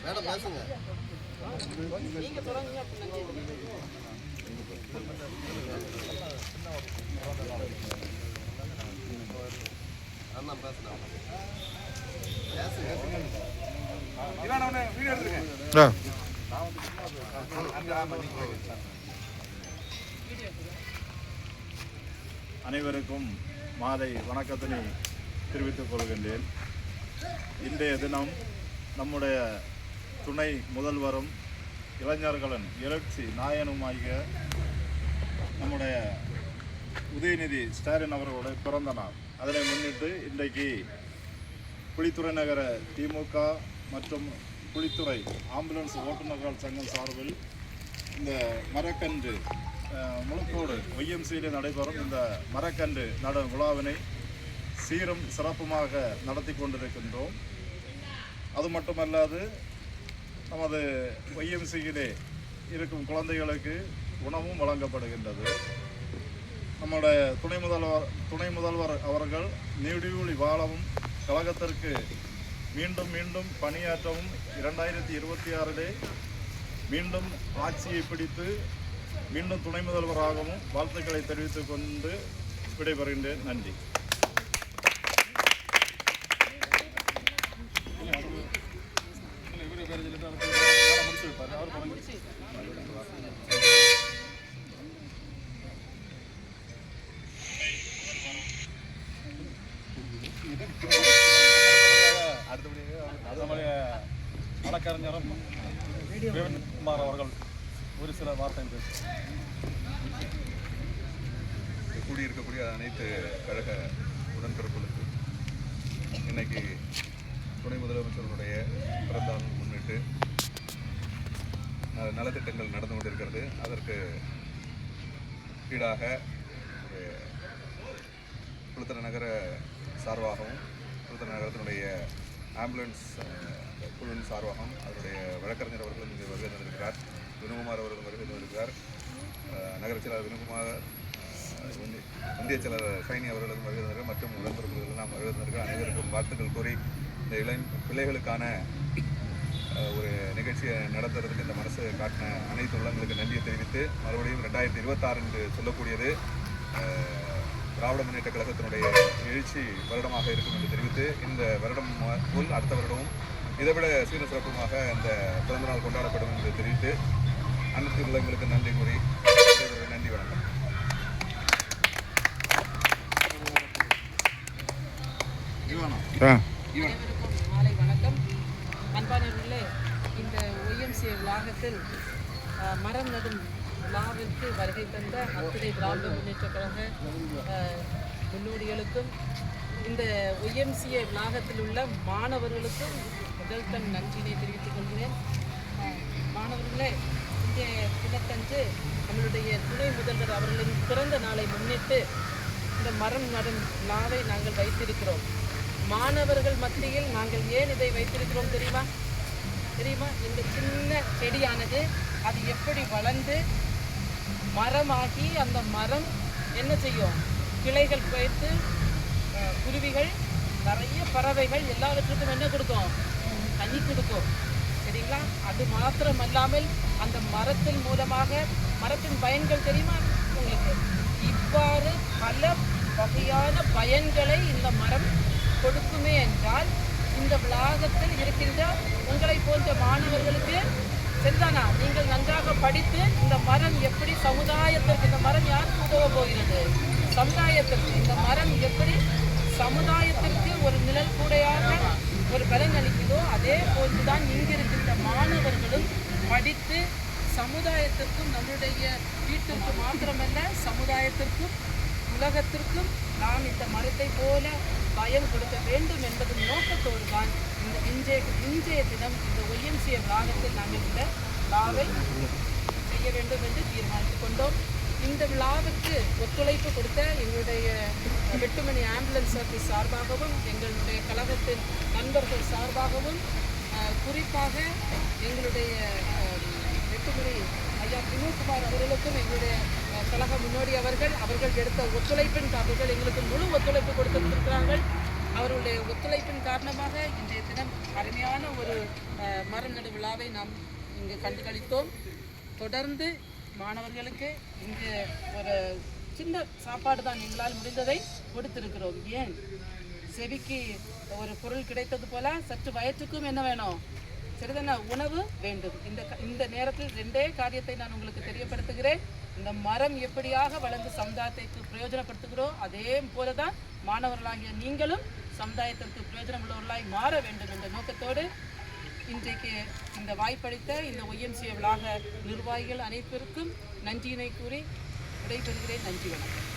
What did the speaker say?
Madam பேசுங்க. அண்ணா பேசுறேன். அனைவருக்கும் மாலை வணக்கத்தினை தெரிவித்துக் கொள்கின்றேன். இன்றைய தினம் நம்முடைய துணை முதல்வரும் இளைஞர்களின் எழுச்சி நாயனுமாகிய நம்முடைய உதயநிதி ஸ்டாலின் அவர்களுடைய பிறந்த நாள். அதனை முன்னிட்டு இன்றைக்கு குளித்துறை நகர திமுக மற்றும் குளித்துறை ஆம்புலன்ஸ் ஓட்டுநர்கள் சங்கம் சார்பில் இந்த மரக்கன்று முழுக்கோடு ஒய்எம்சியில் நடைபெறும் இந்த மரக்கன்று நடும் விழாவினை சீரும் சிறப்புமாக நடத்தி கொண்டிருக்கின்றோம். அது மட்டுமல்லாது நமது ஒய்எம்சியிலே இருக்கும் குழந்தைகளுக்கு உணவும் வழங்கப்படுகின்றது. நம்முடைய துணை முதல்வர் அவர்கள் நீடூழி வாழவும் கழகத்திற்கு மீண்டும் மீண்டும் பணியாற்றவும் 2026 மீண்டும் ஆட்சியை பிடித்து மீண்டும் துணை முதல்வராகவும் வாழ்த்துக்களை தெரிவித்துக் கொண்டு விடைபெறுகின்றேன். நன்றி. வழக்கறிஞரும் குமார் அவர்கள் ஒரு சில வார்த்தை பேசுகிறார். கூடியிருக்கக்கூடிய அனைத்து கழக உடன்பிறப்புகளுக்கு இன்னைக்கு துணை முதலமைச்சர்களுடைய பிறந்தாள் முன்னிட்டு நலத்திட்டங்கள் நடந்து கொண்டிருக்கிறது. அதற்கு ஈடாக குளித்துறை நகர சார்பாகவும் குளித்துறை நகரத்தினுடைய ஆம்புலன்ஸ் குழுவின் சார்பாகவும் அதனுடைய வழக்கறிஞர் அவர்களும் இங்கே வருகை தந்திருக்கிறார். வினுகுமார் அவர்களும் வருகை தந்திருக்கிறார். நகர செயலாளர் வினுகுமார், இந்திய செயலாளர் ஷைனி அவர்களும் வருகை தந்திருக்கிறார். மற்றும் உடன்பிறப்புகள் எல்லாம் வருகை தந்திருக்கிறார். அனைவருக்கும் வாழ்த்துக்கள் கூறி இந்த பிள்ளைகளுக்கான ஒரு நிகழ்ச்சியை நடத்துறதுக்கு இந்த மனசு காட்டின அனைத்து உள்ளங்களுக்கு நன்றியை தெரிவித்து மறுபடியும் 2026 என்று சொல்லக்கூடியது திராவிட முன்னேற்ற கழகத்தினுடைய எழுச்சி வருடமாக இருக்கும் என்று தெரிவித்து இந்த வருடம் போல் அடுத்த வருடமும் இதைவிட சீர சிறப்புமாக இந்த பிறந்தநாள் கொண்டாடப்படும் என்று தெரிவித்து அனைத்து உள்ளங்களுக்கு நன்றி கூறி நன்றி. வணக்கம். மாலை வணக்கம். அன்பானவர்களே, இந்த ஒய்எம்சி விழாவில் மரம் நடும் விழாவிற்கு வருகை தந்த அத்துணை திராவிட முன்னேற்ற கழக முன்னோடிகளுக்கும் இந்த ஒய்எம்சிஏ விழாவில் உள்ள மாணவர்களுக்கும் முதல் நன்றியினை தெரிவித்துக் கொள்கிறேன். மாணவர்களே, இன்றைய தினத்தன்று நம்மளுடைய துணை முதல்வர் அவர்களின் பிறந்த நாளை முன்னிட்டு இந்த மரம் நடும் விழாவை நாங்கள் வைத்திருக்கிறோம். மாணவர்கள் மத்தியில் நாங்கள் ஏன் இதை வைத்திருக்கிறோம் தெரியுமா? இந்த சின்ன செடியானது அது எப்படி வளர்ந்து மரமாகி அந்த மரம் என்ன செய்யும்? கிளைகள் வைத்து குருவிகள், நிறைய பறவைகள் எல்லாவற்றுக்கும் என்ன கொடுக்கும்? தண்ணி கொடுக்கும். சரிங்களா? அது மாத்திரமல்லாமல் அந்த மரத்தின் மூலமாக மரத்தின் பயன்கள் தெரியுமா உங்களுக்கு? இவ்வாறு பல வகையான பயன்களை இந்த மரம் கொடுக்குமே என்றால் இந்த வளாகத்தில் இருக்கின்ற உங்களை போன்ற மாணவர்களுக்கு சரிதானா? நீங்கள் நன்றாக படித்து இந்த மரம் எப்படி சமுதாயத்திற்கு, இந்த மரம் யாருக்கு உதவ போகிறது? சமுதாயத்திற்கு. இந்த மரம் எப்படி சமுதாயத்திற்கு ஒரு நிழல் கூடையாக ஒரு பலன் அளிக்குதோ அதே போன்றுதான் இங்கிருக்கின்ற மாணவர்களும் படித்து சமுதாயத்திற்கும் நம்முடைய வீட்டிற்கு மாத்திரமல்ல சமுதாயத்திற்கும் உலகத்திற்கும் நாம் இந்த மரத்தை போல பயன் கொடுக்க வேண்டும் என்பதன் நோக்கத்தோடு தான் இந்த இன்றைய தினம் இந்த ஒய்எம்சிஏ விழாவில் நாங்கள் இந்த விழாவை செய்ய வேண்டும் என்று தீர்மானித்துக் கொண்டோம். இந்த விழாவுக்கு ஒத்துழைப்பு கொடுத்த எங்களுடைய வெட்டுமணி ஆம்புலன்ஸ் சர்வீஸ் சார்பாகவும் எங்களுடைய கழகத்தின் நண்பர்கள் சார்பாகவும் குறிப்பாக எங்களுடைய வெட்டுமணி ஐயா வினோத்குமார் அவர்களுக்கும் எங்களுடைய கழக முன்னோடி அவர்கள் எடுத்த ஒத்துழைப்பின் அவர்கள் எங்களுக்கு முழு ஒத்துழைப்பு கொடுத்திருக்கிறார்கள். அவர்களுடைய ஒத்துழைப்பின் காரணமாக இன்றைய தினம் அருமையான ஒரு மரம் நடு விழாவை நாம் இங்கு கண்டுகளித்தோம். தொடர்ந்து மாணவர்களுக்கு இங்கு ஒரு சின்ன சாப்பாடு தான் எங்களால் முடிந்ததை கொடுத்திருக்கிறோம். ஏன் செவிக்கு ஒரு பொருள் கிடைத்தது போல சற்று வயிற்றுக்கும் என்ன வேணும், சிறிதன உணவு வேண்டும். இந்த நேரத்தில் 2 காரியத்தை நான் உங்களுக்கு தெரியப்படுத்துகிறேன். இந்த மரம் எப்படியாக வளர்ந்து சமுதாயத்திற்கு பிரயோஜனப்படுத்துகிறோம், அதே போலதான் மாணவர்களாகிய நீங்களும் சமுதாயத்திற்கு பிரயோஜனம் உள்ளவர்களாய் மாற வேண்டும் என்ற நோக்கத்தோடு இன்றைக்கு இந்த வாய்ப்பளித்த இந்த ஒய்எம்சிஏ வளாக நிர்வாகிகள் அனைவருக்கும் நன்றியினை கூறி விடைபெறுகிறேன். நன்றி, வணக்கம்.